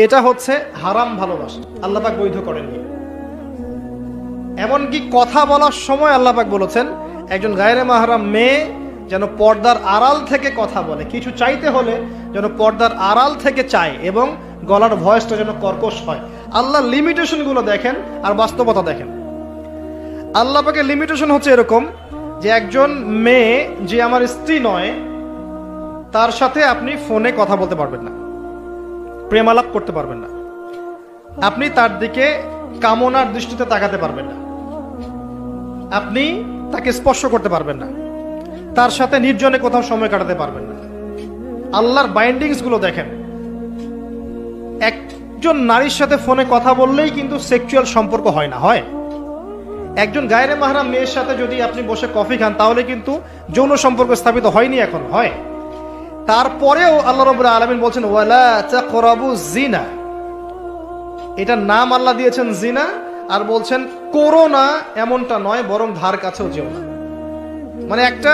এটা হচ্ছে হারাম ভালোবাসা, আল্লাহ পাক বৈধ করেননি। এমনকি কথা বলার সময় আল্লাহ পাক বলেছেন একজন গায়রে মাহরাম মেয়ে যেন পর্দার আড়াল থেকে কথা বলে, কিছু চাইতে হলে যেন পর্দার আড়াল থেকে চায় এবং গলার ভয়েসটা যেন কর্কশ হয়। আল্লাহ লিমিটেশনগুলো দেখেন আর বাস্তবতা দেখেন। আল্লাহ পাকের লিমিটেশন হচ্ছে এরকম যে একজন মেয়ে যে আমার স্ত্রী নয় তার সাথে আপনি ফোনে কথা বলতে পারবেন না, প্রেমালাপ করতে পারবেন না, আপনি তার দিকে কামনার দৃষ্টিতে তাকাতে পারবেন না, আপনি তাকে স্পর্শ করতে পারবেন না, তার সাথে নির্জনে কোথাও সময় কাটাতে পারবেন না। আল্লাহর বাইন্ডিংস গুলো দেখেন। একজন নারীর সাথে ফোনে কথা বললেই কিন্তু সেক্সুয়াল সম্পর্ক হয় না, হয়। একজন গায়রে মাহরাম মেয়ের সাথে যদি আপনি বসে কফি খান তাহলে কিন্তু যৌন সম্পর্ক স্থাপিত হয়নি, এখন হয়। তারপরেও আল্লাহ রাব্বুল আলামিন বলছেন ওয়ালা তাকরাবু জিনা, এটার নাম আল্লাহ দিয়েছেন জিনা, আর বলছেন করো না এমনটা নয়, বরং ধার কাছেও যেও না। মানে একটা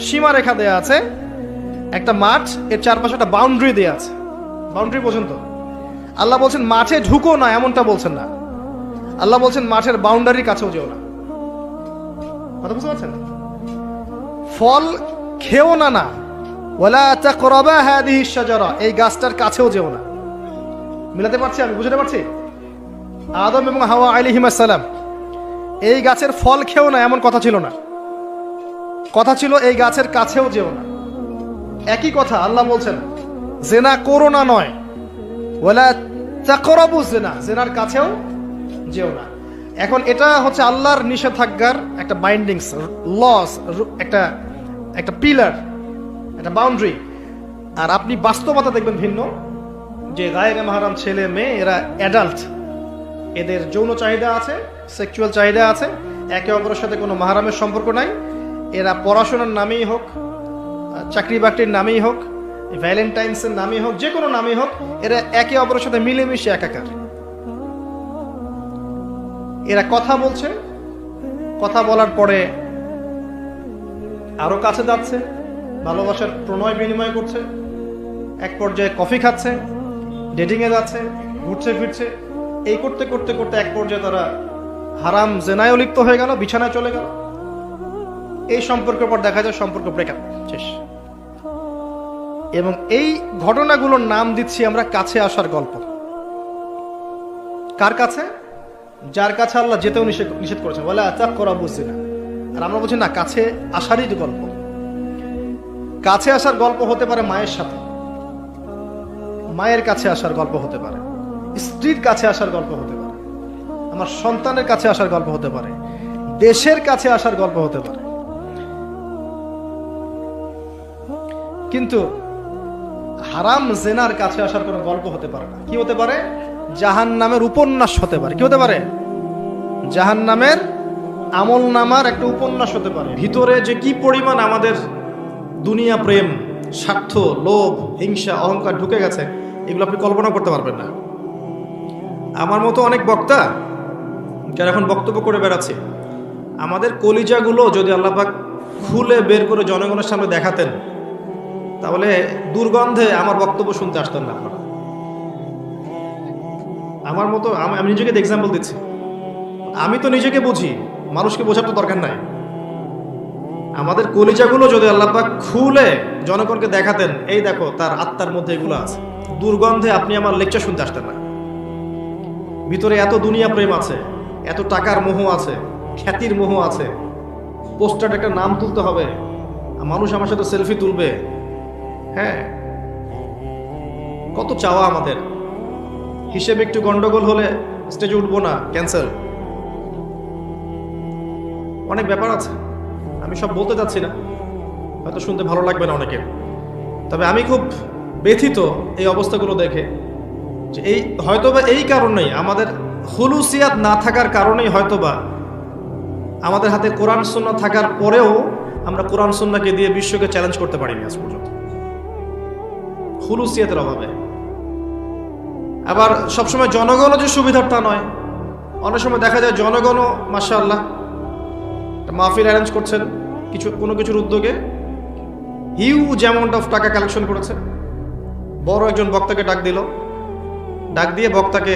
সীমা রেখা দেয়া আছে, একটা মাঠ, এর চারপাশে একটা বাউন্ডারি দেয়া আছে, বাউন্ডারি পর্যন্ত। আল্লাহ বলছেন মাঠে ঢুকো না এমনটা বলছেন না, আল্লাহ বলছেন মাঠের বাউন্ডারির কাছেও যেও না। কথা বুঝতে পারছেন? ফল খেও না, না ওয়ালা তাকরাবা হাদিহি শাজারা, এই গাছটার কাছেও যেও না। মিলাতে পারছি? আমি বুঝতে পারছি? আদম এবং হাওয়া আলাইহিস সালাম এই গাছের ফল খেও না এমন কথা ছিল না, কথা ছিল এই গাছের কাছেও যেও না। একই কথা আল্লাহ বলছেন জেনা করো না নয়, ওয়ালা তাকরাবু জিনা, জেনার কাছেও যেও না। এখন এটা হচ্ছে আল্লাহর নিষেধাজ্ঞার একটা বাইন্ডিংস, লস, একটা একটা পিলার, একটা বাউন্ডারি। আর আপনি বাস্তবতা দেখবেন ভিন্ন, যে গায়রে মাহরাম ছেলে মেয়ে এরা অ্যাডাল্ট, এদের যৌন চাহিদা আছে, সেক্সুয়াল চাহিদা আছে, একে অপরের সাথে কোনো মাহরামের সম্পর্ক নাই। এরা পড়াশোনার নামেই হোক, চাকরি বাকরির নামেই হোক, ভ্যালেন্টাইন্সের নামেই হোক, যে কোনো নামেই হোক, এরা একে অপরের সাথে মিলেমিশে একাকার। এরা কথা বলছে, কথা বলার পরে আরো কাছে যাচ্ছে, ভালোবাসার প্রণয় বিনিময় করছে, এক পর্যায়ে কফি খাচ্ছে, ডেটিং এ যাচ্ছে, ঘুরছে ফিরছে, এই করতে করতে করতে এক পর্যায়ে তারা হারাম জেনায় লিপ্ত হয়ে গেল, বিছানায় চলে গেল। এই সম্পর্কের পর দেখা যায় সম্পর্ক ব্রেকআপ, শেষ। এবং এই ঘটনাগুলোর নাম দিচ্ছি আমরা কাছে আসার গল্প। কার কাছে? যার কাছে আল্লাহ যেতেও নিষেধ করেছেন, বলে তাকরাবু জিনা। আর আমরা বলছি না, কাছে আসারই গল্প। কাছে আসার গল্প হতে পারে মায়ের সাথে, মায়ের কাছে আসার গল্প হতে পারে, স্ত্রীর কাছে আসার গল্প হতে পারে, আমার সন্তানের কাছে আসার গল্প হতে পারে, দেশের কাছে আসার গল্প হতে পারে। কিন্তু হারাম জেনার কাছে আসার কোনো গল্প হতে পারে না। কি হতে পারে? জাহান্নামের উপন্যাস হতে পারে। কি হতে পারে? জাহান্নামের আমল নামার একটা উপন্যাস হতে পারে। ভিতরে যে কি পরিমাণ আমাদের দুনিয়া প্রেম, স্বার্থ, লোভ, হিংসা, অহংকার ঢুকে গেছে, এগুলো আপনি কল্পনা করতে পারবেন না। আমার মতো অনেক বক্তা যারা এখন বক্তব্য করে বেড়াচ্ছে, আমাদের কলিজাগুলো যদি আল্লাহ পাক খুলে বের করে জনগণের সামনে দেখাতেন, তাহলে দুর্গন্ধে আমার বক্তব্য শুনতে আসতেন না আপনারা। আমার মতো, আমি নিজেকে এক্সাম্পল দিচ্ছি, আমি তো নিজেকে বুঝি, মানুষকে বোঝার তো দরকার নাই। আমাদের কলিজাগুলো যদি আল্লাহ পাক খুলে জনগণকে দেখাতেন, এই দেখো তার আত্মার মধ্যে এগুলো আছে, দুর্গন্ধে আপনি আমার লেকচার শুনতে আসতেন না। ভিতরে এত দুনিয়া প্রেম আছে, এত টাকার মোহ আছে, খ্যাতির মোহ আছে, পোস্টার একটা নাম তুলতে হবে, মানুষ আমার সাথে সেলফি তুলবে, হ্যাঁ, কত চাওয়া আমাদের। হিসেবে একটু গন্ডগোল হলে স্টেজে উঠবো না, ক্যান্সেল, অনেক ব্যাপার আছে। আমি সব বলতে চাচ্ছি না, হয়তো শুনতে ভালো লাগবে না অনেকের, তবে আমি খুব ব্যথিত এই অবস্থাগুলো দেখে, যে এই হয়তোবা এই কারণেই, আমাদের হুলুসিয়াত না থাকার কারণেই হয়তোবা আমাদের হাতে কোরআন সুন্নাহ থাকার পরেও আমরা কোরআন সুন্নাহকে দিয়ে বিশ্বকে চ্যালেঞ্জ করতে পারিনি আজ পর্যন্ত, হুলুসিয়াতের অভাবে। আবার সবসময় জনগণও যে সুবিধার তা নয়, অনেক সময় দেখা যায় জনগণও মাশাআল্লাহ মাহফিল অ্যারেঞ্জ করছেন কোনো কিছুর উদ্যোগে, হিউজ অ্যামাউন্ট অফ টাকা কালেকশন করেছে, বড় একজন বক্তাকে ডাক দিল, ডাক দিয়ে বক্তাকে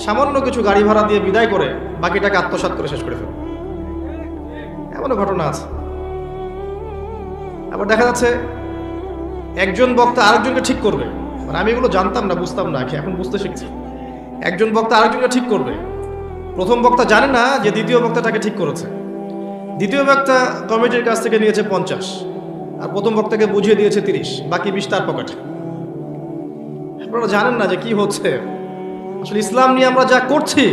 সামান্য কিছু গাড়ি ভাড়া দিয়ে বিদায় করে বাকিটাকে আত্মসাৎ করে শেষ করে ফেলবে। এমনও ঘটনা আছে। আবার দেখা যাচ্ছে একজন বক্তা আরেকজনকে ঠিক করবে, মানে আমি এগুলো জানতাম না, বুঝতাম না, এখন বুঝতে শিখছি। একজন বক্তা আরেকজনকে ঠিক করবে, প্রথম বক্তা জানে না যে দ্বিতীয় বক্তাটাকে ঠিক করেছে। দ্বিতীয় বক্তা কমিটির কাছ থেকে নিয়েছে 50 আর প্রথম বক্তাকে বুঝিয়ে দিয়েছে 30, বাকি 20 তার পকেটে। আপনারা জানেন না যে কি হচ্ছে আসলে। ইসলাম নিয়ে আমরা যা করছি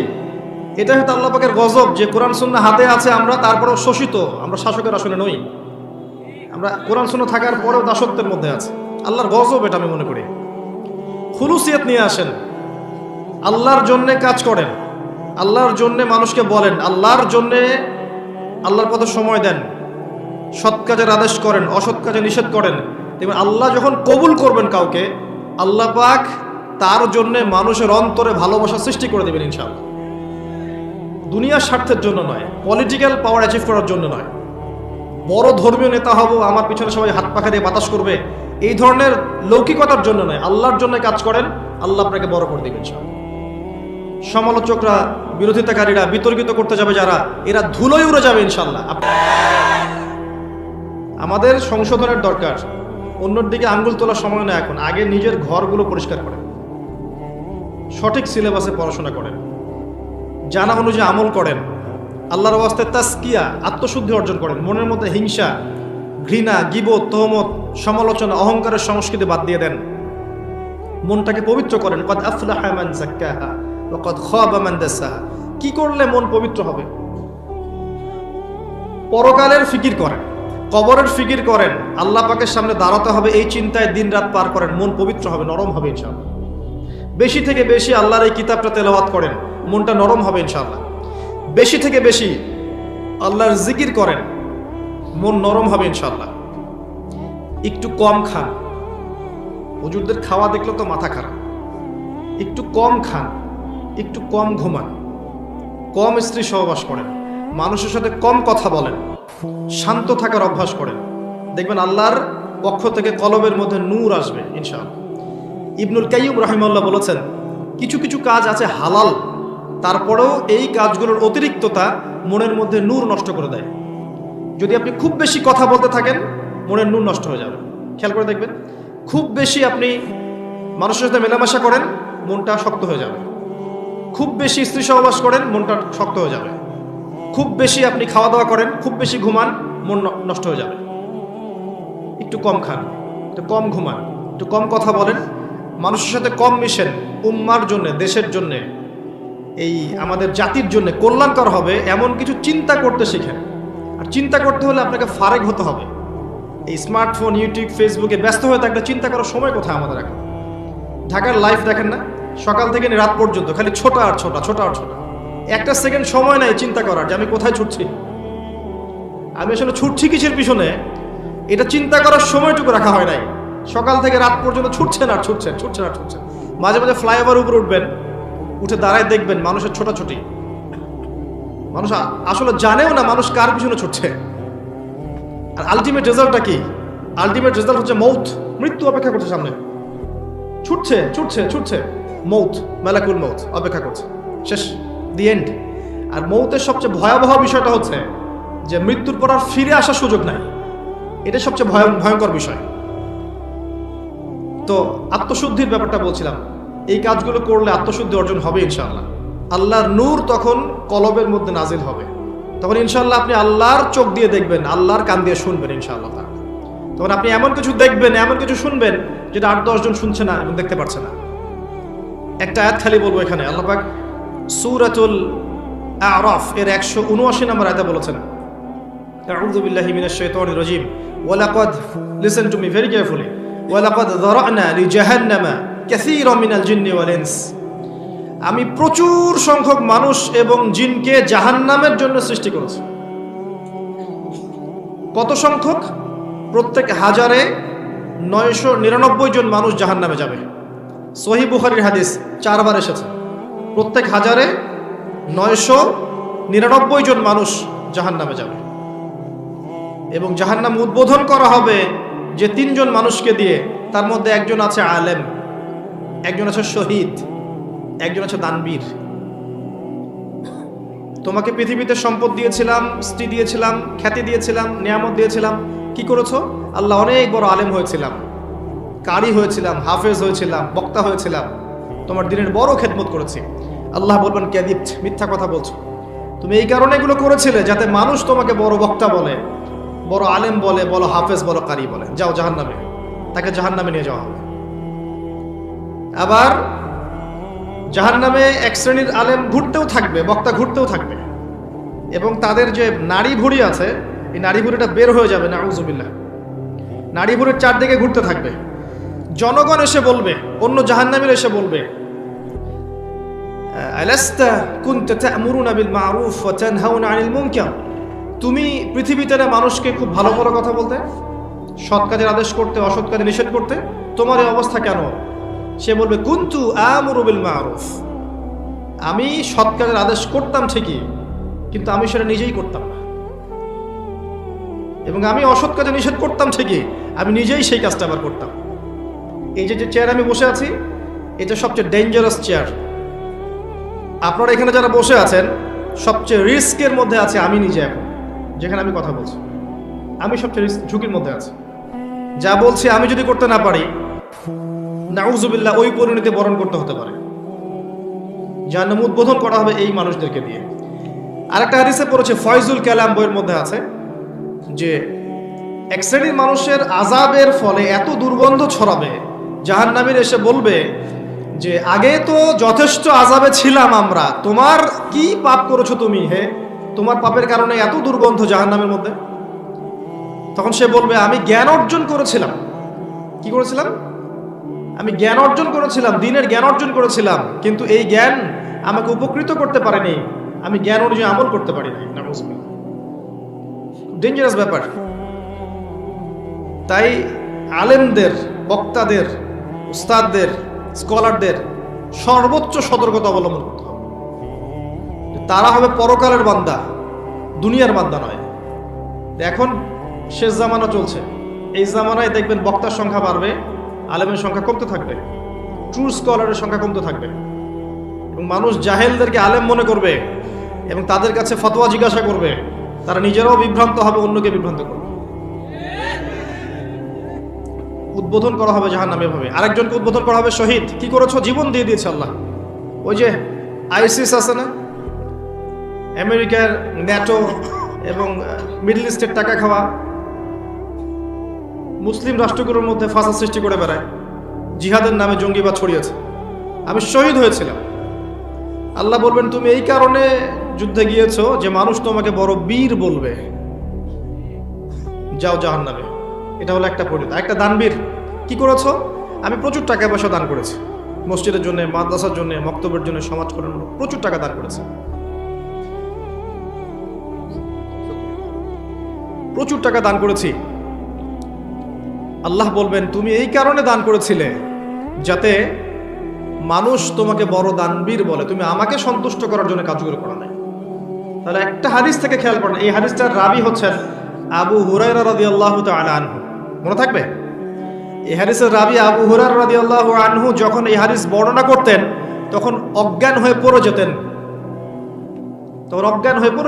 এটা হয়তো আল্লাহ পাকের গজব যে কোরআন সুন্নাহ হাতে আছে, আমরা তারপরেও শোষিত, আমরা শাসকের আসলে নই, আমরা কোরআন সুন্নাহ থাকার পরেও দাসত্বের মধ্যে আছে। আল্লাহর গজব এটা আমি মনে করি। খুলুসিয়ত নিয়ে আসেন, আল্লাহর জন্যে কাজ করেন, আল্লাহর জন্যে মানুষকে বলেন, আল্লাহর জন্যে আল্লাহর পথে সময় দেন, সৎ কাজের আদেশ করেন, অসৎ কাজে নিষেধ করেন। এবং আল্লাহ যখন কবুল করবেন কাউকে, আল্লাহ পাক তার জন্যে মানুষের অন্তরে ভালোবাসা সৃষ্টি করে দেবেন ইনশাআল্লাহ। দুনিয়ার স্বার্থের জন্য নয়, পলিটিক্যাল পাওয়ার অ্যাচিভ করার জন্য নয়, বড় ধর্মীয় নেতা হব, আমার পিছনে সবাই হাত পাখা দিয়ে বাতাস করবে, এই ধরনের লৌকিকতার জন্য নয়, আল্লাহর জন্য কাজ করেন, আল্লাহ আপনাকে বড় করে দেবেন ইনশাআল্লাহ। সমালোচকরা, বিরোধিতাকারীরা, বিতর্কিত করতে যাবে যারা, এরা ধুলোয় উড়ে যাবে ইনশাআল্লাহ। আমাদের সংশোধনের দরকার। অন্যর দিকে আঙ্গুল তোলার সময় না এখন, আগে নিজের ঘরগুলো পরিষ্কার করেন, সঠিক সিলেবাসে পড়াশোনা করেন, জানা অনুযায়ী আমল করেন, আল্লাহর ওয়াস্তে তাসকিয়া, আত্মশুদ্ধি অর্জন করেন, মনের মধ্যে হিংসা, ঘৃণা, গীবত, তহমত, সমালোচনা, অহংকারের সংস্কৃতি বাদ দিয়ে দেন, মনটাকে পবিত্র করেন। কদ আফলাহা মান যাক্কাহা ওয়া কদ খাবা মান দাসাহা। কি করলে মন পবিত্র হবে? পরকালের ফিকির করেন, কবরের ফিকির করেন, আল্লাহ পাকের সামনে দাঁড়াতে হবে, এই চিন্তায় দিনরাত পার করেন, মন পবিত্র হবে, নরম হবে ইনশাআল্লাহ। বেশি থেকে বেশি আল্লাহর এই কিতাবটা তেলাওয়াত করেন, মনটা নরম হবে ইনশাআল্লাহ। বেশি থেকে বেশি আল্লাহর জিকির করেন, মন নরম হবে ইনশাআল্লাহ। একটু কম খান, হুজুরদের খাওয়া দেখলে তো মাথা খারাপ। একটু কম খান, একটু কম ঘুমান, কম স্ত্রী সহবাস করেন, মানুষের সাথে কম কথা বলেন, শান্ত থাকার অভ্যাস করেন, দেখবেন আল্লাহর পক্ষ থেকে কলবের মধ্যে নূর আসবে ইনশাআল্লাহ। ইবনুল কাইয়্যিম রাহিমাহুল্লাহ বলেছেন, কিছু কিছু কাজ আছে হালাল, তারপরেও এই কাজগুলোর অতিরিক্ততা মনের মধ্যে নূর নষ্ট করে দেয়। যদি আপনি খুব বেশি কথা বলতে থাকেন, মনের নূর নষ্ট হয়ে যাবে। খেয়াল করে দেখবেন, খুব বেশি আপনি মানুষের সাথে মেলামেশা করেন, মনটা শক্ত হয়ে যাবে। খুব বেশি স্ত্রী সহবাস করেন, মনটা শক্ত হয়ে যাবে। খুব বেশি আপনি খাওয়া দাওয়া করেন, খুব বেশি ঘুমান, মন নষ্ট হয়ে যাবে। একটু কম খান, একটু কম ঘুমান, একটু কম কথা বলেন, মানুষের সাথে কম মিশেন। উম্মার জন্য, দেশের জন্য, এই আমাদের জাতির জন্য কল্যাণকর হবে এমন কিছু চিন্তা করতে শিখেন। আর চিন্তা করতে হলে আপনাকে ফারেক হতে হবে। এই স্মার্টফোন, ইউটিউব, ফেসবুকে ব্যস্ত হয়ে থাকলে চিন্তা করার সময় কোথায় আমাদের এখন? ঢাকার লাইফ দেখেন না, সকাল থেকে রাত পর্যন্ত খালি ছোটা আর ছোটা, ছোটা আর ছোটা। একটা সেকেন্ড সময় নাই চিন্তা করার যে আমি কোথায় ছুটছি, আমি আসলে ছুটছি কিসের পিছনে, এটা চিন্তা করার সময়টুকু রাখা হয় নাই। সকাল থেকে রাত পর্যন্ত ছুটছেন আর ছুটছেন, ছুটছেন আর ছুটছেন। মাঝে মাঝে ফ্লাইওভার উপরে উঠবেন, উঠে দাঁড়ায় দেখবেন মানুষের ছোটাছুটি। মানুষ আসলে জানেও না মানুষ কার পিছনে ছুটছে। আর আলটিমেট রেজাল্টটা কি? আলটিমেট রেজাল্ট হচ্ছে মৌত, মৃত্যু অপেক্ষা করছে সামনে। ছুটছে ছুটছে ছুটছে, মৌত, মালাকুল মৌত অপেক্ষা করছে, শেষ, দি এন্ড। আর মৌতের সবচেয়ে ভয়াবহ বিষয়টা হচ্ছে যে মৃত্যুর পর আর ফিরে আসার সুযোগ নাই। এটা সবচেয়ে ভয়ঙ্কর বিষয়। তো আত্মশুদ্ধির ব্যাপারটা বলছিলাম, এই কাজগুলো করলে আত্মশুদ্ধি অর্জন হবে ইনশাআল্লাহ। আল্লাহর নূর তখন কলবের মধ্যে নাজিল হবে, তখন ইনশাআল্লাহ আপনি আল্লাহর চোখ দিয়ে দেখবেন, আল্লাহর কান দিয়ে শুনবেন ইনশাআল্লাহ। তখন আপনি এমন কিছু দেখবেন, এমন কিছু শুনবেন যেটা 8-10 জন শুনছে না এবং দেখতে পারছে না। একটা আয়াত খালি বলবো এখানে, আল্লাহ পাক সূরাতুল আ'রাফ এর 179 নম্বর আয়াতে বলেছেন, আউযু বিল্লাহি মিনাশ শাইতানির রাজীম, ওয়া লাকাদ, listen to me very carefully, ওয়া লাকাদ যারা'না লিজাহান্নামা কাসীরাম মিনাল জিন্নি ওয়াল ইনস। আমি প্রচুর সংখ্যক মানুষ এবং জিনকে জাহান্নামের জন্য সৃষ্টি করেছি। কত সংখ্যক? প্রত্যেক 1000-এ 999 জন মানুষ জাহান্নামে যাবে। সহিহ বুখারীর হাদিস 4 বার এসেছে, প্রত্যেক 1000-এ 999 জন মানুষ জাহান্নামে যাবে। এবং জাহান্নাম উদ্বোধন করা হবে যে 3 জন মানুষকে দিয়ে, তার মধ্যে একজন আছে আলেম, একজন আছে শহীদ, একজন আছে দানবীর। তোমাকে পৃথিবীতে সম্পদ দিয়েছিলাম, স্ত্রী দিয়েছিলাম, খ্যাতি দিয়েছিলাম, নিয়ামত দিয়েছিলাম, কি করেছো? আল্লাহ অনেক বড় আলেম হয়েছিলাম, কারি হয়েছিলাম, হাফেজ হয়েছিলাম, বক্তা হয়েছিলাম, তোমার দিনের বড় খেদমত করেছি। আল্লাহ বলবেন কাযিবত, মিথ্যা কথা বলছো। তুমি এই কারণে এগুলো করেছিলে যাতে মানুষ তোমাকে বড় বক্তা বলে, বড় আলেম বলে, বড় হাফেজ, বড় কারি বলে। যাও জাহান্নামে, তাকে জাহান্নামে নিয়ে যাওয়া হবে। আবার জাহান্নামে এক শ্রেণীর আলেম ঘুরতেও থাকবে, বক্তা ঘুরতেও থাকবে, এবং তাদের যে নাড়ি ভুঁড়ি আছে, এই নাড়ি ভুঁড়িটা বের হয়ে যাবে, নাউযুবিল্লাহ। নাড়ি ভুঁড়ির চারদিকে ঘুরতে থাকবে। জনগণ এসে বলবে, অন্য জাহান্নামীর এসে বলবে, আলাস্তা কুনতা তা'মুরুনা বিল মা'রুফ ওয়া তানহাউনা আনিল মুনকার। তুমি পৃথিবীতে মানুষকে খুব ভালো ভালো কথা বলতে, সৎ কাজের আদেশ করতে, অসৎ কাজে নিষেধ করতে, তোমার এই অবস্থা কেন? সে বলবে কুনতু আমুরু বিল মা'রুফ, আমি সৎ কাজের আদেশ করতাম ঠিকই, কিন্তু আমি সেটা নিজেই করতাম না, এবং আমি অসৎ কাজে নিষেধ করতাম ঠিকই, আমি নিজেই সেই কাজটা আবার করতাম। এই যে চেয়ার আমি বসে আছি, এটা সবচেয়ে ডেঞ্জারাস চেয়ার। আপনারা এখানে যারা বসে আছেন, সবচেয়ে রিস্কের মধ্যে আছে আমি নিজে। এখন যেখানে আমি কথা বলছি, আমি সবচেয়ে ঝুঁকির মধ্যে আছি। যা বলছি আমি যদি করতে না পারি, নাউযুবিল্লাহ, ওই পরিণতি বরণ করতে হতে পারে। জাহান্নাম উদ্বোধন করা হবে এই মানুষদেরকে দিয়ে। আরেকটা হাদিসে পড়েছে, ফয়জুল কালাম বইয়ের মধ্যে আছে, যে এক শ্রেণীর মানুষের আযাবের ফলে এত দুর্গন্ধ ছড়াবে, জাহান্নামীর এসে বলবে যে আগে তো যথেষ্ট আযাবে ছিলাম আমরা, তোমার কি পাপ করেছো তুমি? হে, তোমার পাপের কারণে এত দুর্গন্ধ জাহান্নামের মধ্যে। তখন সে বলবে, আমি জ্ঞান অর্জন করেছিলাম। কি করেছিলাম? আমি জ্ঞান অর্জন করেছিলাম, দ্বীনের জ্ঞান অর্জন করেছিলাম, কিন্তু এই জ্ঞান আমাকে উপকৃত করতে পারেনি, আমি জ্ঞান অনুযায়ী আমল করতে পারি নাই। নাউযুবিল্লাহ, ডেঞ্জারাস ব্যাপার। তাই আলেমদের, বক্তাদের, উস্তাদদের, স্কলারদের সর্বোচ্চ সতর্কতা অবলম্বন করতে হবে। তারা হবে পরকালের বান্দা, দুনিয়ার বান্দা নয়। এখন শেষ জামানা চলছে, এই জামানায় দেখবেন বক্তার সংখ্যা বাড়বে, আলেমের সংখ্যা কমতে থাকবে, ট্রু স্কলারের সংখ্যা কমতে থাকবে, এবং মানুষ জাহেলদেরকে আলেম মনে করবে এবং তাদের কাছে ফতোয়া জিজ্ঞাসা করবে। তারা নিজেরাও বিভ্রান্ত হবে, অন্যকে বিভ্রান্ত করবে। উদ্বোধন করা হবে জাহান্নামে ভাবে। আরেকজনকে উদ্বোধন করা হবে শহীদ। কি করেছো? জীবন দিয়ে দিয়েছে আল্লাহ। ওই যে আইসিস আছে না, আমেরিকার, ন্যাটো এবং মিডল ইস্টের টাকা খাওয়া মুসলিম রাষ্ট্রগুলোর মধ্যে ফাসাদ সৃষ্টি করে বেড়ায়, জিহাদের নামে জঙ্গিবাদ ছড়িয়েছে। আমি শহীদ হয়েছিলাম। আল্লাহ বলবেন, তুমি এই কারণে যুদ্ধে গিয়েছো যে মানুষ তোমাকে বড় বীর বলবে, যাও জাহান্নামে। এটা হলো একটা পরিণতি। একটা দানবীর, কি করেছো? আমি প্রচুর টাকা পয়সা দান করেছি, মসজিদের জন্য, মাদ্রাসার জন্য, মক্তবের জন্য, সমাজ কল্যাণ, প্রচুর টাকা দান করেছি, প্রচুর টাকা দান করেছি। আল্লাহ বলবেন, তুমি এই কারণে দান করেছিলে যাতে মানুষ তোমাকে বড় দানবীর বলে, তুমি আমাকে সন্তুষ্ট করার জন্য কাজগুলো করা নাই। তাহলে একটা হাদিস থেকে খেয়াল করেন, এই হাদিসটার রাবি হচ্ছেন আবু হুরায়রা রাদিয়াল্লাহু তাআলা আনহু। মনে থাকবে, এই হাদিসের রাবি আবু হুরায়রা রাদিয়াল্লাহু আনহু যখন এই হাদিস বর্ণনা করতেন তখন অজ্ঞান হয়ে পড়ে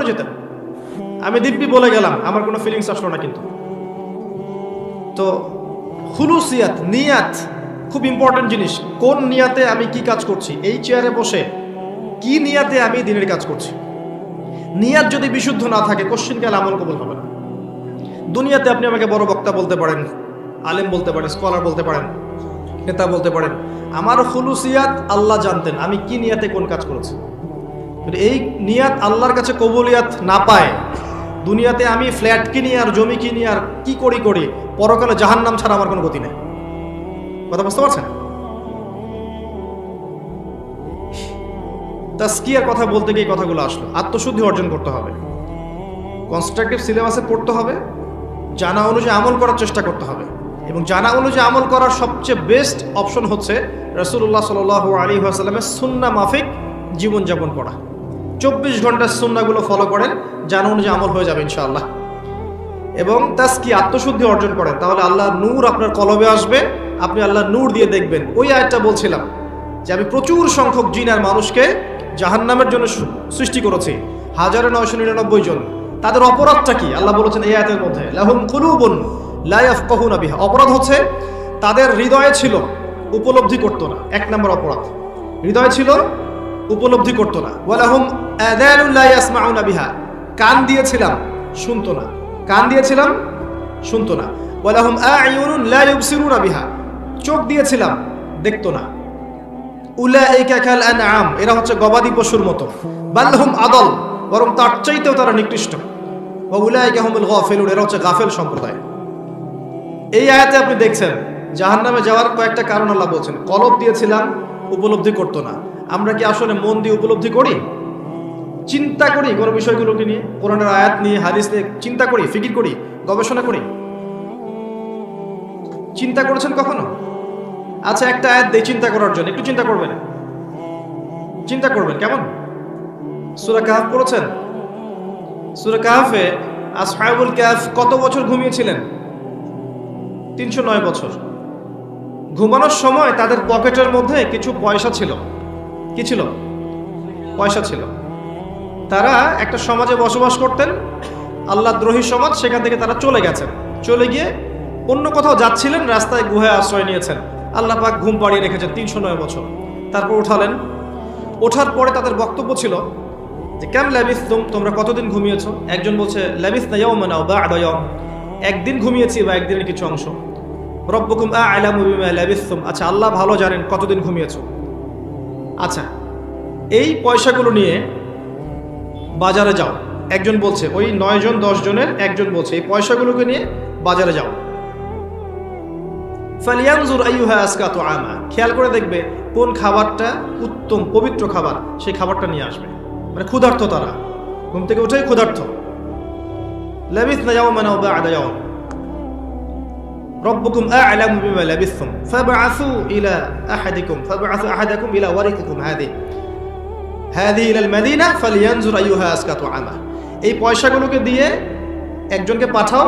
যেতেন, আমি দিব্যি বলে গেলাম, আমার কোনো ফিলিংস আসলো না। কিন্তু তো খুলুসিয়াত, নিয়াত খুব ইম্পর্টেন্ট জিনিস। কোন নিয়াতে আমি কি কাজ করছি, এই চেয়ারে বসে কি নিয়াতে আমি দিনের কাজ করছি। নিয়াত যদি বিশুদ্ধ না থাকে, কোশ্চিনকাল আমল কবুল হবে না। দুনিয়াতে আপনি আমাকে বড় বক্তা বলতে পারেন, আলেম বলতে পারেন, স্কলার বলতে পারেন, নেতা বলতে পারেন, আমার খুলুসিয়াত আল্লাহ জানতেন আমি কি নিয়াতে কোন কাজ করেছি। এই নিয়াত আল্লাহর কাছে কবুলিয়াত না পায়, দুনিয়াতে আমি ফ্ল্যাট কিনি আর জমি কিনি আর কি করি, পরকালে জাহান্নাম ছাড়া আমার কোনো গতি নেই। কথা বুঝতে পারছেন? তাজকিয়ার কথা বলতে গিয়ে কথাগুলো আসলো। আত্মশুদ্ধি অর্জন করতে হবে, কনস্ট্রাকটিভ সিলেবাসে পড়তে হবে, জানা অনুযায়ী আমল করার চেষ্টা করতে হবে, এবং জানা অনুযায়ী আমল করার সবচেয়ে বেস্ট অপশন হচ্ছে রাসূলুল্লাহ সাল্লাল্লাহু আলাইহি ওয়াসাল্লামের সুন্নাহ মাফিক জীবনযাপন করা। 24 ঘন্টার সুন্নাহগুলো ফলো করেন, জানা অনুযায়ী আমল হয়ে যাবে ইনশাআল্লাহ। এবং তাজকিয়া, আত্মশুদ্ধি অর্জন করেন, তাহলে আল্লাহর নূর আপনার কলবে আসবে, আপনি আল্লাহর নূর দিয়ে দেখবেন। ওই আয়াতটা বলছিলাম যে আমি প্রচুর সংখ্যক জিন আর মানুষকে জাহান্নামের জন্য সৃষ্টি করেছি, 1999 জন। তাদের অপরাধটা কি? আল্লাহ বলেছেন এই আয়াতের মধ্যে, লাহুম কুলুবুন লা ইয়াফকাহুনা বিহা। অপরাধ হচ্ছে তাদের হৃদয়ে ছিল, উপলব্ধি করতো না। এক নম্বর অপরাধ, হৃদয় ছিল, উপলব্ধি করতো না। ওয়ালাহুম আযানুন লা ইয়াসমাউনা বিহা। কান দিয়েছিলাম, শুনতো না। কান দিয়েছিলাম, শুনতো না। ওয়ালাহুম আ'য়ুনুন লা ইউবসিরুনা বিহা। চোখ দিয়েছিলাম, দেখতো না। উলাইকা কাল আনআম। এরা হচ্ছে গবাদি পশুর মতো। বাল হুম আদল। বরং তার চাইতেও তারা নিকৃষ্ট। ওয়া উলাইকা হুমুল গাফিলুন। এরা হচ্ছে গাফেল সম্প্রদায়। এই আয়াতে আপনি দেখছেন জাহান্নামে যাওয়ার কয়েকটা কারণ আল্লাহ বলছেন। কলব দিয়েছিলাম, উপলব্ধি করতো না। আমরা কি আসলে মন দিয়ে উপলব্ধি করি? চিন্তা করি কোন বিষয়গুলোকে নিয়ে, কোরআনের আয়াত নিয়ে, হাদিস নিয়ে চিন্তা করি, ফিকির করি, গবেষণা করি? চিন্তা করেছেন কখনো? আচ্ছা, একটা আয়াত দেই চিন্তা করার জন্য, একটু চিন্তা করবেন। চিন্তা করবেন কেমন? সূরা কাহফ পড়েছেন? সূরা কাহফে আসহাবুল কাহফ কত বছর ঘুমিয়েছিলেন? 309 বছর। ঘুমানোর সময় তাদের পকেটের মধ্যে কিছু পয়সা ছিল। কি ছিল? পয়সা ছিল। তারা একটা সমাজে বসবাস করতেন, আল্লাহদ্রোহী সমাজ। সেখান থেকে তারা চলে গেছেন। চলে গিয়ে অন্য কোথাও যাচ্ছিলেন, রাস্তায় গুহায় আশ্রয় নিয়েছেন। আল্লাহ পাক ঘুম পাড়িয়ে রেখেছেন 309 বছর। তারপর উঠালেন। ওঠার পরে তাদের বক্তব্য ছিল যে কেম লাবিসতুম, তোমরা কতদিন ঘুমিয়েছো? একজন বলছে লাবিসনা ইয়াওমান আও বা'দা ইয়াওম, একদিন ঘুমিয়েছি বা একদিনের কিছু অংশ। রব্বুকুম আ'লামু বিমা লাবিসতুম, আচ্ছা আল্লাহ ভালো জানেন কতদিন ঘুমিয়েছো। আচ্ছা, এই পয়সাগুলো নিয়ে বাজারে যাও। একজন বলছে, ওই 9 জন 10 জনের একজন বলছে এই পয়সাগুলোকে নিয়ে বাজারে যাও। ফালিয়ানজুর আইয়ুহা আসকা তুআমা, খেয়াল করে দেখবে কোন খাবারটা উত্তম পবিত্র খাবার, সেই খাবারটা নিয়ে আসবে। মানে ক্ষুধার্ত তারা, ঘুম থেকে উঠেই ক্ষুধার্ত। লাবিসনা ইয়াওমান আও বা'দা ইয়াওম রব্বুকুম আ'লামু বিমা লাবিসতুম ফাবআসু ইলা আহাদাকুম ইলা ওয়ারিকিকুম হাদিহি ইলাল মাদিনা ফালিয়ানজুর আইয়ুহা আসকা তুআমা। এই পয়সাগুলোকে দিয়ে একজনকে পাঠাও,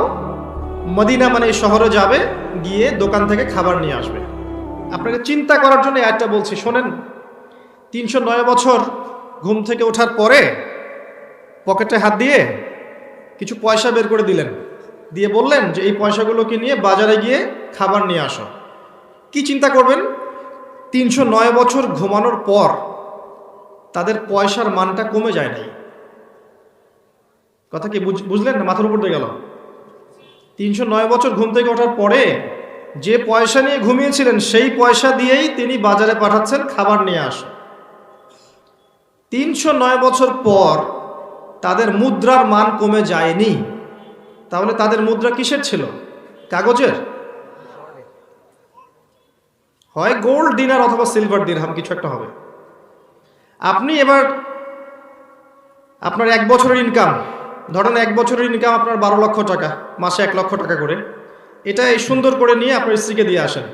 মদিনা মানে এই শহরে যাবে, গিয়ে দোকান থেকে খাবার নিয়ে আসবে। আপনাকে চিন্তা করার জন্য একটা বলছি, শোনেন। 309 বছর ঘুম থেকে ওঠার পরে পকেটে হাত দিয়ে কিছু পয়সা বের করে দিলেন, দিয়ে বললেন যে এই পয়সাগুলোকে নিয়ে বাজারে গিয়ে খাবার নিয়ে আসো। কি চিন্তা করবেন? 309 বছর ঘুমানোর পর তাদের পয়সার মানটা কমে যায় নাই। কথা কি বুঝলেন না? মাথার উপর দিয়ে গেল। 309 বছর ঘুম থেকে ওঠার পরে যে পয়সা নিয়ে ঘুমিয়েছিলেন সেই পয়সা দিয়েই তিনি বাজারে পাঠাচ্ছেন খাবার নিয়ে আসো। 309 বছর পর তাদের মুদ্রার মান কমে যায়নি। তাহলে তাদের মুদ্রা কিসের ছিল? কাগজের? হয় গোল্ড দিনার অথবা সিলভার দিরহাম, কিছু একটা হবে। আপনি এবার আপনার 1 বছরের ইনকাম, ধরেন 1 বছরের ইনকাম আপনার 12 লক্ষ টাকা, মাসে 1 লক্ষ টাকা করে। এটা এই সুন্দর করে নিয়ে আপনার স্ত্রীকে দিয়ে আসেন।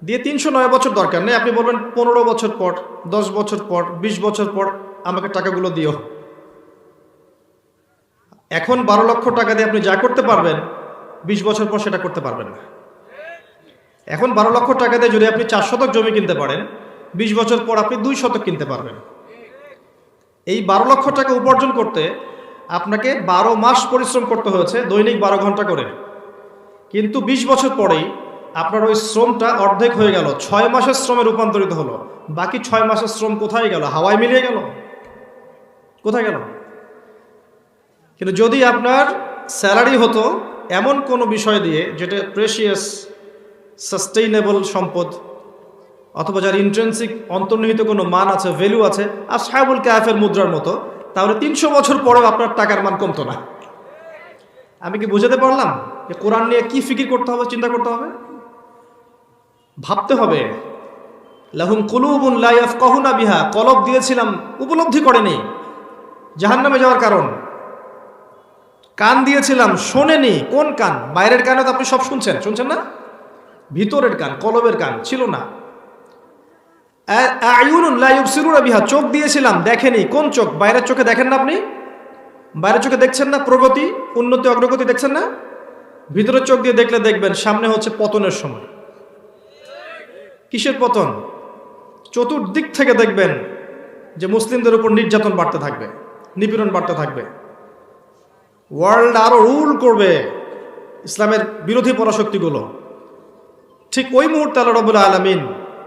দিয়ে 309 বছর দরকার নেই, আপনি বলবেন 15 বছর পর, 10 বছর পর, 20 বছর পর আমাকে টাকাগুলো দিও। এখন 12 লক্ষ টাকা দিয়ে আপনি যা করতে পারবেন, 20 বছর পর সেটা করতে পারবেন না। এখন 12 লক্ষ টাকা দিয়ে যদি আপনি 4 শতক জমি কিনতে পারেন, 20 বছর পর আপনি 2 শতক কিনতে পারবেন। এই 12 লক্ষ টাকা উপার্জন করতে আপনাকে 12 মাস পরিশ্রম করতে হয়েছে, দৈনিক 12 ঘন্টা করে। কিন্তু 20 বছর পরেই আপনার ওই শ্রমটা অর্ধেক হয়ে গেল, 6 মাসের শ্রমে রূপান্তরিত হলো। বাকি 6 মাসের শ্রম কোথায় গেল? হাওয়ায় মিলিয়ে গেল। কোথায় গেল? কিন্তু যদি আপনার স্যালারি হতো এমন কোনো বিষয় দিয়ে, যেটা প্রেশিয়াস সাস্টেইনেবল সম্পদ, অথবা যার ইন্ট্রেন্সিক অন্তর্নিহিত কোনো মান আছে, ভ্যালু আছে, আসহাবুল কাহফের মুদ্রার মতো, তাহলে 300 বছর পরেও আপনার টাকার মান কমতো না। আমি কি বুঝাতে পারলাম যে কোরআন নিয়ে কি ফিকির করতে হবে, চিন্তা করতে হবে, ভাবতে হবে। লাহুম কুলুবুন লা ইয়াফকাহুনা বিহা, কলব দিয়েছিলাম, উপলব্ধি করেনি, জাহান্নামে যাওয়ার কারণ। কান দিয়েছিলাম, শোনেনি। কোন কান? বাইরের কানে তো আপনি সব শুনছেন, শুনছেন না? ভিতরের কান, কলবের কান ছিল না। আ'য়ুনুন লা ইউবসিরুনা বিহা, চোখ দিয়েছিলাম, দেখেনি। কোন চোখ? বাইরের চোখে দেখেন না আপনি? বাইরের চোখে দেখছেন না প্রগতি, উন্নতি, অগ্রগতি দেখছেন না? ভিতরের চোখ দিয়ে দেখলে দেখবেন সামনে হচ্ছে পতনের সময়। কিসের পতন? চতুর্দিক থেকে দেখবেন যে মুসলিমদের উপর নির্যাতন বাড়তে থাকবে, নিপীড়ন বাড়তে থাকবে, ওয়ার্ল্ড আরো রুল করবে ইসলামের বিরোধী পরাশক্তিগুলো। ঠিক ওই মুহূর্তে আল্লাহ রাব্বুল আলামিন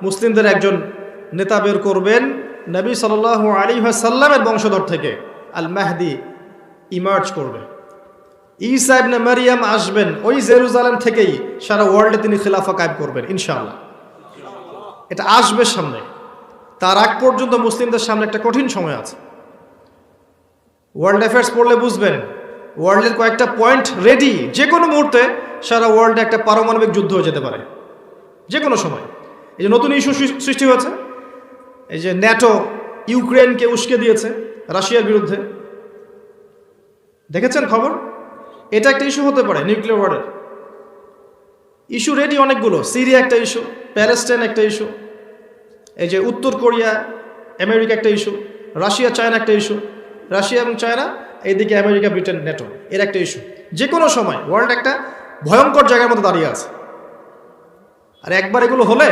মুসলিমদের একজন নেতা বের করবেন, নবী সাল্লাল্লাহু আলাইহি ওয়াসাল্লামের বংশধর থেকে আল মাহদি ইমার্জ করবে। ঈসা ইবনে মারিয়াম আসবেন ওই জেরুজালেম থেকেই, সারা ওয়ার্ল্ডে তিনি খিলাফা কায়েম করবেন ইনশাআল্লাহ। এটা আসবে সামনে। তার আগ পর্যন্ত মুসলিমদের সামনে একটা কঠিন সময় আছে। ওয়ার্ল্ড অ্যাফেয়ার্স পড়লে বুঝবেন ওয়ার্ল্ডের কয়েকটা পয়েন্ট রেডি, যে কোনো মুহূর্তে সারা ওয়ার্ল্ডে একটা পারমাণবিক যুদ্ধ হয়ে যেতে পারে যে কোনো সময়। এই যে নতুন ইস্যু সৃষ্টি হয়েছে, এই যে ন্যাটো ইউক্রেনকে উস্কে দিয়েছে রাশিয়ার বিরুদ্ধে, দেখেছেন খবর? এটা একটা ইস্যু হতে পারে, নিউক্লিয়ার ওয়ারের ইস্যু রেডি অনেকগুলো। সিরিয়া একটা ইস্যু, প্যালেস্টাইন একটা ইস্যু, এই যে উত্তর কোরিয়া আমেরিকা একটা ইস্যু, রাশিয়া চায়না একটা ইস্যু, রাশিয়া এবং চায়না, এইদিকে আমেরিকা ব্রিটেন নেটো, এর একটা ইস্যু। যে কোনো সময় ওয়ার্ল্ড একটা ভয়ঙ্কর জায়গার মতো দাঁড়িয়ে আছে। আর একবার এগুলো হলে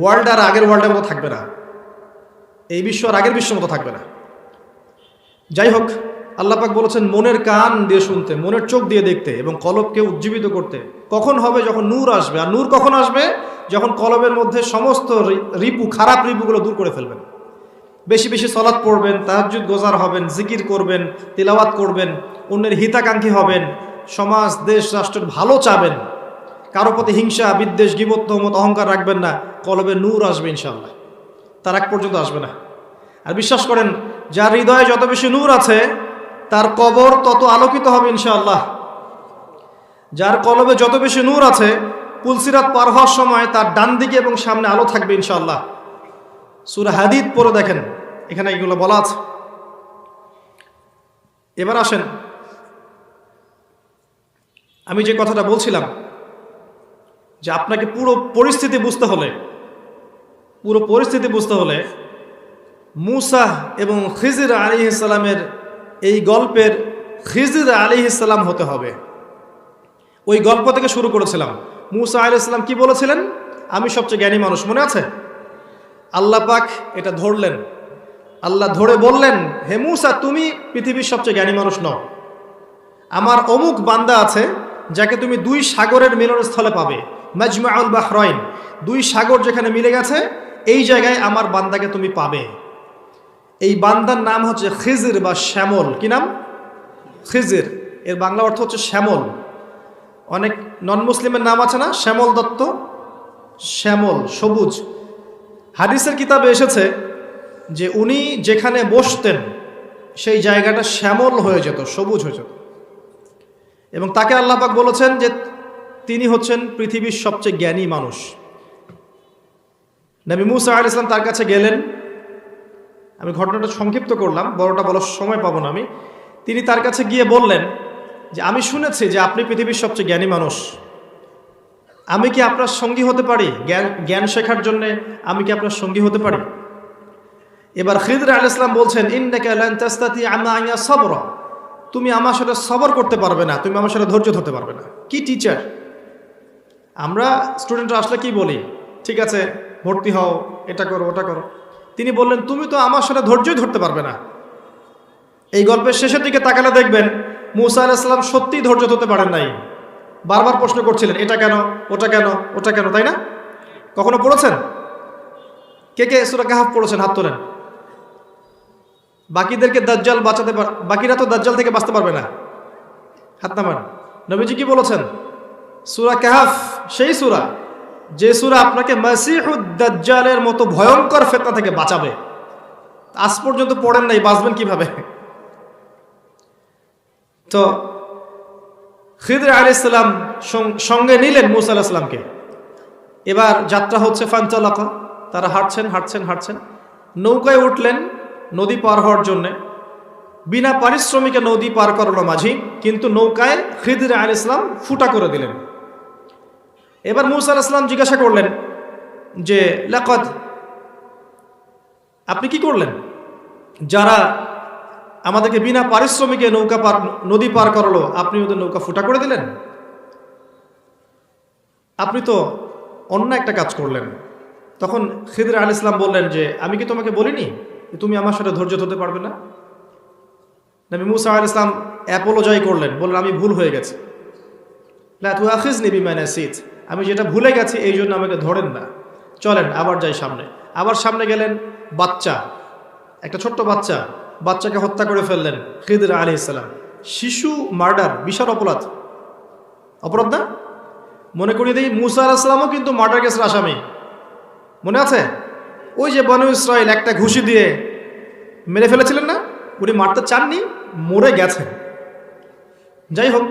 ওয়ার্ল্ড আর আগের ওয়ার্ল্ডের মতো থাকবে না, এই বিশ্ব আর আগের বিশ্বের মতো থাকবে না। যাই হোক, আল্লাহ পাক বলেছেন মনের কান দিয়ে শুনতে, মনের চোখ দিয়ে দেখতে এবং কলবকে উজ্জীবিত করতে। কখন হবে? যখন নূর আসবে। আর নূর কখন আসবে? যখন কলবের মধ্যে সমস্ত রিপু, খারাপ রিপুগুলো দূর করে ফেলবেন। বেশি বেশি সালাত পড়বেন, তাহাজ্জুদ গোজার হবেন, জিকির করবেন, তিলাওয়াত করবেন, অন্যের হিতাকাঙ্ক্ষী হবেন, সমাজ দেশ রাষ্ট্রের ভালো চাবেন, কারো প্রতি হিংসা বিদ্বেষ গীবত তহমত অহংকার রাখবেন না। কলবে নূর আসবে ইনশাআল্লাহ, তার আগ পর্যন্ত আসবে না। আর বিশ্বাস করেন, যার হৃদয়ে যত বেশি নূর আছে তার কবর তত আলোকিত হবে ইনশাআল্লাহ। যার কলবে যত বেশি নূর আছে, পুলসিরাত পার হওয়ার সময় তার ডান দিকে এবং সামনে আলো থাকবে ইনশাআল্লাহ। সূরা হাদিদ পড়ে দেখেন, এখানে এগুলো বলা আছে। এবার আসেন, আমি যে কথাটা বলছিলাম যে আপনাকে পুরো পরিস্থিতি বুঝতে হলে মূসা এবং খিজির আলাইহিস সালামের এই গল্পের খিজির আলাইহিস সালাম হতে হবে। ওই গল্প থেকে শুরু করেছিলাম। মূসা আলাইহিস সালাম কি বলেছিলেন? আমি সবচেয়ে জ্ঞানী মানুষ, মনে আছে? আল্লাহ পাক এটা ধরলেন, আল্লাহ ধরে বললেন, হে মূসা, তুমি পৃথিবীর সবচেয়ে জ্ঞানী মানুষ নও। আমার অমুক বান্দা আছে যাকে তুমি দুই সাগরের মিলনস্থলে পাবে, মাজমাউল বাহরাইন, দুই সাগর যেখানে মিলে গেছে এই জায়গায় আমার বান্দাকে তুমি পাবে। এই বান্দার নাম হচ্ছে খিজির বা শ্যামল। কি নাম? খিজির। এর বাংলা অর্থ হচ্ছে শ্যামল। অনেক নন মুসলিমের নাম আছে না, শ্যামল দত্ত, শ্যামল, সবুজ। হাদিসের কিতাবে এসেছে যে উনি যেখানে বসতেন সেই জায়গাটা শ্যামল হয়ে যেত, সবুজ হয়ে যেত। এবং তাকে আল্লাহ পাক বলেছেন যে তিনি হচ্ছেন পৃথিবীর সবচেয়ে জ্ঞানী মানুষ। নবী মূসা আলাইহিস সালাম তার কাছে গেলেন। আমি ঘটনাটা সংক্ষিপ্ত করলাম, বড়টা বলার সময় পাবো না আমি। তিনি তার কাছে গিয়ে বললেন যে আমি শুনেছি যে আপনি পৃথিবীর সবচেয়ে জ্ঞানী মানুষ, আমি কি আপনার সঙ্গী হতে পারি? জ্ঞান শেখার জন্য আমি কি আপনার সঙ্গী হতে পারি? এবার খিদর আলাইহিস সালাম বলছেন, ইন্নাকা লান তাসতাতি মা'আ সাবরা, তুমি আমার সাথে সবর করতে পারবে না, তুমি আমার সাথে ধৈর্য ধরতে পারবে না। কি টিচার! আমরা স্টুডেন্টরা আসলে কি বলি? ঠিক আছে, ভর্তি হও, এটা করো, ওটা করো। তিনি বললেন, তুমি তো আমার সাথে ধৈর্যই ধরতে পারবে না। এই গল্পের শেষের দিকে তাকালে দেখবেন মূসা আলাইহিস সালাম সত্যিই ধৈর্য ধরতে পারেন নাই। বারবার প্রশ্ন করছিলেন, এটা কেন, ওটা কেন, ওটা কেন, তাই না? কখনো পড়েছেন? কে কে সূরা কাহফ পড়েছেন? হাত তোলেন। বাকিদেরকে দাজ্জাল বাঁচাতে বাকিরা তো দাজ্জাল থেকে বাঁচতে পারবে না, হাত নামান। নবীজি কি বলেছেন? সূরা কাহফ সেই সূরা যে সূরা আপনাকে মাসিহুদ দাজ্জালের মতো ভয়ঙ্কর ফিতনা থেকে বাঁচাবে। আজ পর্যন্ত পড়েন নাই, বাঁচবেন কিভাবে? তো খিদর আলাইহিস সালাম সঙ্গে নিলেন মূসা আলাইহিস সালামকে। এবার যাত্রা হচ্ছে, ফানতালাকা, তারা হাঁটছেন। নৌকায় উঠলেন নদী পার হওয়ার জন্যে। বিনা পারিশ্রমিকে নদী পার করালো মাঝি, কিন্তু নৌকায় খিদর আলাইহিস সালাম ফুটা করে দিলেন। এবার মূসা আলাইহিস সালাম জিজ্ঞাসা করলেন যে লাকাদ, আপনি কি করলেন? যারা আমাদেরকে বিনা পারিশ্রমিকে নদী পার করালো, আপনি ওদের নৌকা ফুটা করে দিলেন? আপনি তো অন্য একটা কাজ করলেন। তখন খিদির আলাইহিস সালাম বললেন যে আমি কি তোমাকে বলিনি যে তুমি আমার সাথে ধৈর্য ধরতে পারবে না? নবী মুসা আলাইহিস সালাম অ্যাপোলোজাই করলেন, বললেন আমি ভুল হয়ে গেছে, লা তুআখিযনি বিমা নাসিত, আমি যেটা ভুলে গেছি এই জন্য আমাকে ধরেন না, চলেন আবার যাই সামনে। আবার সামনে গেলেন, বাচ্চা, একটা ছোট্ট বাচ্চাকে হত্যা করে ফেললেন খিদির আলাইহিস সালাম। শিশু মার্ডার বিশাল অপরাধ না? মনে করিয়ে দিই, মুসা আলাইহিস সালামও কিন্তু মার্ডার কেসের আসামি, মনে আছে? ওই যে বনু ইসরাইল একটা ঘুষি দিয়ে মেরে ফেলেছিলেন না, উনি মারতে চাননি, মরে গেছেন। যাই হোক,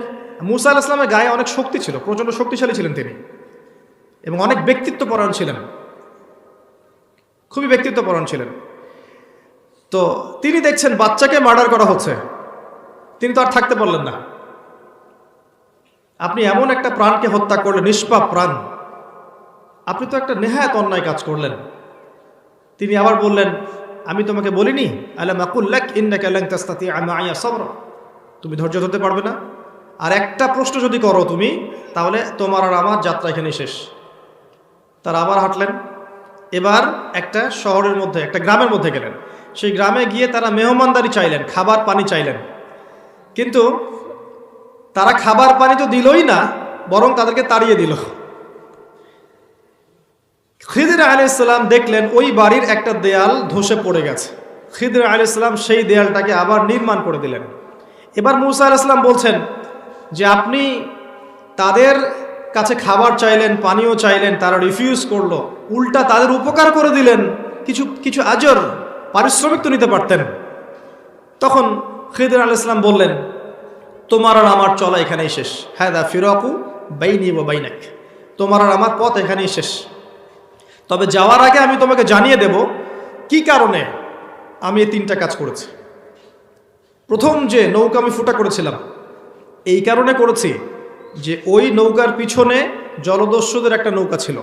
মুসা আলাইহিস সালামের গায়ে অনেক শক্তি ছিল, প্রচণ্ড শক্তিশালী ছিলেন তিনি, এবং অনেক ব্যক্তিত্বপরায়ণ ছিলেন, খুবই ব্যক্তিত্বপরায়ণ ছিলেন। তো তিনি দেখছেন বাচ্চাকে মার্ডার করা হচ্ছে, তিনি তো আর থাকতে পারলেন না। আপনি এমন একটা প্রাণকে হত্যা করলেন, নিষ্পাপ প্রাণ, আপনি তো একটা নেহায়াত অন্যায় কাজ করলেন। তিনি আবার বললেন আমি তোমাকে বলিনি আলাম আকুল লাক ইন্নাকা লান তাস্তাতিআ মা'ইয়া সাবরা, তুমি ধৈর্য ধরতে পারবে না? আর একটা প্রশ্ন যদি করো তুমি, তাহলে তোমার আর আমার যাত্রা এখানে শেষ। তারা আবার হাঁটলেন, এবার একটা শহরের মধ্যে, একটা গ্রামের মধ্যে গেলেন। সেই গ্রামে গিয়ে তারা মেহমানদারি চাইলেন, খাবার পানি চাইলেন, কিন্তু তারা খাবার পানি তো দিলই না, বরং তাদেরকে তাড়িয়ে দিল। খিদির আলাইহিস সালাম দেখলেন ওই বাড়ির একটা দেয়াল ধসে পড়ে গেছে। খিদির আলাইহিস সালাম সেই দেয়ালটাকে আবার নির্মাণ করে দিলেন। এবার মুসা আলাইহিস সালাম বলছেন যে আপনি তাদের কাছে খাবার চাইলেন, পানিও চাইলেন, তারা রিফিউজ করলো, উল্টা তাদের উপকার করে দিলেন, কিছু আজর পারিশ্রমিক তো নিতে পারতেন। তখন খিদির আলাইহিস সালাম বললেন তোমার আর আমার চলা এখানেই শেষ, হাদা ফিরাকু বাইনি ওয়া বাইনাক, তোমার আর আমার পথ এখানেই শেষ। তবে যাওয়ার আগে আমি তোমাকে জানিয়ে দেব কি কারণে আমি এই তিনটা কাজ করেছি। প্রথম যে নৌকা আমি ফুটা করেছিলাম, এই কারণে করেছি যে ওই নৌকার পিছনে জলদস্যুদের একটা নৌকা ছিল,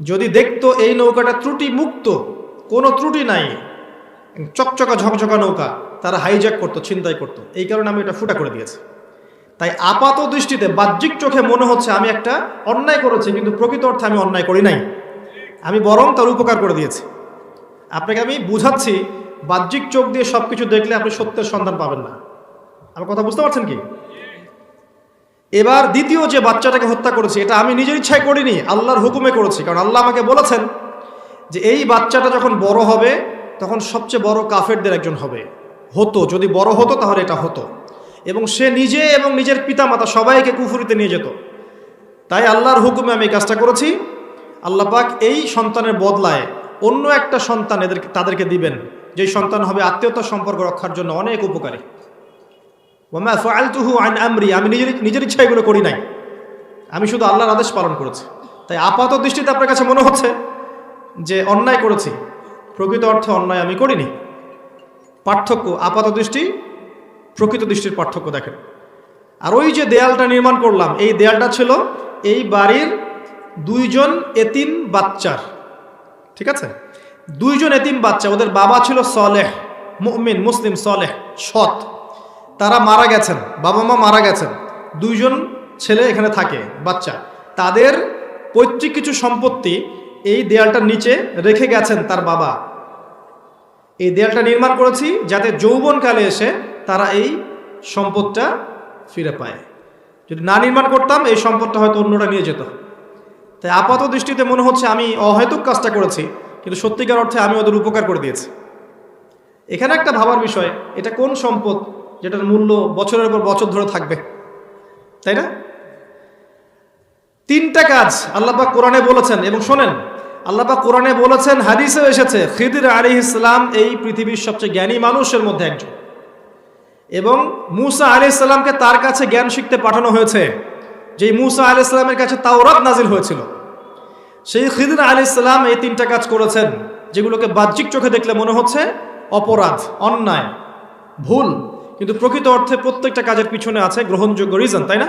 যদি দেখতো এই নৌকাটা ত্রুটি মুক্ত, কোনো ত্রুটি নাই, চকচকা ঝকঝকা নৌকা, তারা হাইজ্যাক করতো, ছিনতাই করতো, এই কারণে আমি এটা ফুটা করে দিয়েছি। তাই আপাত দৃষ্টিতে বাহ্যিক চোখে মনে হচ্ছে আমি একটা অন্যায় করেছি, কিন্তু প্রকৃত অর্থে আমি অন্যায় করি নাই, আমি বরং তার উপকার করে দিয়েছি। আপনাকে আমি বুঝাচ্ছি, বাহ্যিক চোখ দিয়ে সব কিছু দেখলে আপনি সত্যের সন্ধান পাবেন না। আমার কথা বুঝতে পারছেন কি? এবার দ্বিতীয় যে বাচ্চাটাকে হত্যা করেছি, এটা আমি নিজের ইচ্ছায় করিনি, আল্লাহর হুকুমে করেছি। কারণ আল্লাহ আমাকে বলেছেন যে এই বাচ্চাটা যখন বড় হবে তখন সবচেয়ে বড় কাফেরদের একজন হবে, হতো, যদি বড় হতো তাহলে এটা হতো, এবং সে নিজে এবং নিজের পিতামাতা সবাইকে কুফরিতে নিয়ে যেত। তাই আল্লাহর হুকুমে আমি এই কাজটা করেছি। আল্লাহ পাক এই সন্তানের বদলায় অন্য একটা সন্তান তাদেরকে দিবেন, যেই সন্তান হবে আত্মীয়তার সম্পর্ক রক্ষার জন্য অনেক উপকারী। ওয়ামা ফাআলতুহু আন আমরি, আমি নিজের ইচ্ছা এগুলো করি নাই, আমি শুধু আল্লাহর আদেশ পালন করেছি। তাই আপাত দৃষ্টিতে আপনার কাছে মনে হচ্ছে যে অন্যায় করেছি, প্রকৃত অর্থে অন্যায় আমি করিনি। পার্থক্য আপাত দৃষ্টি প্রকৃত দৃষ্টির পার্থক্য দেখেন। আর ওই যে দেয়ালটা নির্মাণ করলাম, এই দেয়ালটা ছিল এই বাড়ির দুইজন এতিম বাচ্চার, ঠিক আছে? দুইজন এতিম বাচ্চা, ওদের বাবা ছিল সলেহ, মুমিন, মুসলিম, সলেহ, সৎ, তারা মারা গেছেন, বাবা মা মারা গেছেন, দুইজন ছেলে এখানে থাকে, বাচ্চা, তাদের পৈতৃক কিছু সম্পত্তি এই দেয়ালটার নিচে রেখে গেছেন তার বাবা। এই দেয়ালটা নির্মাণ করেছি যাতে যৌবনকালে এসে তারা এই সম্পদটা ফিরে পায়। যদি না নির্মাণ করতাম এই সম্পদটা হয়তো অন্যরা নিয়ে যেত। তাই আপাত দৃষ্টিতে মনে হচ্ছে আমি অহেতুক কাজটা করেছি, কিন্তু সত্যিকার অর্থে আমি ওদের উপকার করে দিয়েছি। এখানে একটা ভাবার বিষয়, এটা কোন সম্পদ যেটার মূল্য বছরের পর বছর ধরে থাকবে, তাই না? তিনটা কাজ আল্লাহ পাক কোরআনে বলেছেন, এবং শোনেন, আল্লাহ পাক কোরআনে বলেছেন, হাদিসেও এসেছে, খিদির আলাইহিস সালাম এই পৃথিবীর সবচেয়ে জ্ঞানী মানুষের মধ্যে একজন, এবং মুসা আলাইহিস সালামকে তার কাছে জ্ঞান শিখতে পাঠানো হয়েছে। যেই মুসা আলাইহিস সালামের কাছে তাওরাত নাজিল হয়েছিল, সেই খিদির আলাইহিস সালাম এই তিনটা কাজ করেছেন, যেগুলোকে বাহ্যিক চোখে দেখলে মনে হচ্ছে অপরাধ, অন্যায়, ভুল, কিন্তু প্রকৃত অর্থে প্রত্যেকটা কাজের পিছনে আছে গ্রহণযোগ্য রিজন, তাই না?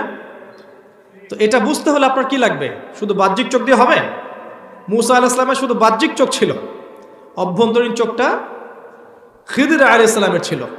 তো এটা বুঝতে হলে আপনার কি লাগবে? শুধু বাহ্যিক চোখ দিয়ে হবে? মুসা আলাইহিস সালামের শুধু বাহ্যিক চোখ ছিল, অভ্যন্তরীণ চোখটা খিদির আলাইহিস সালামের ছিল।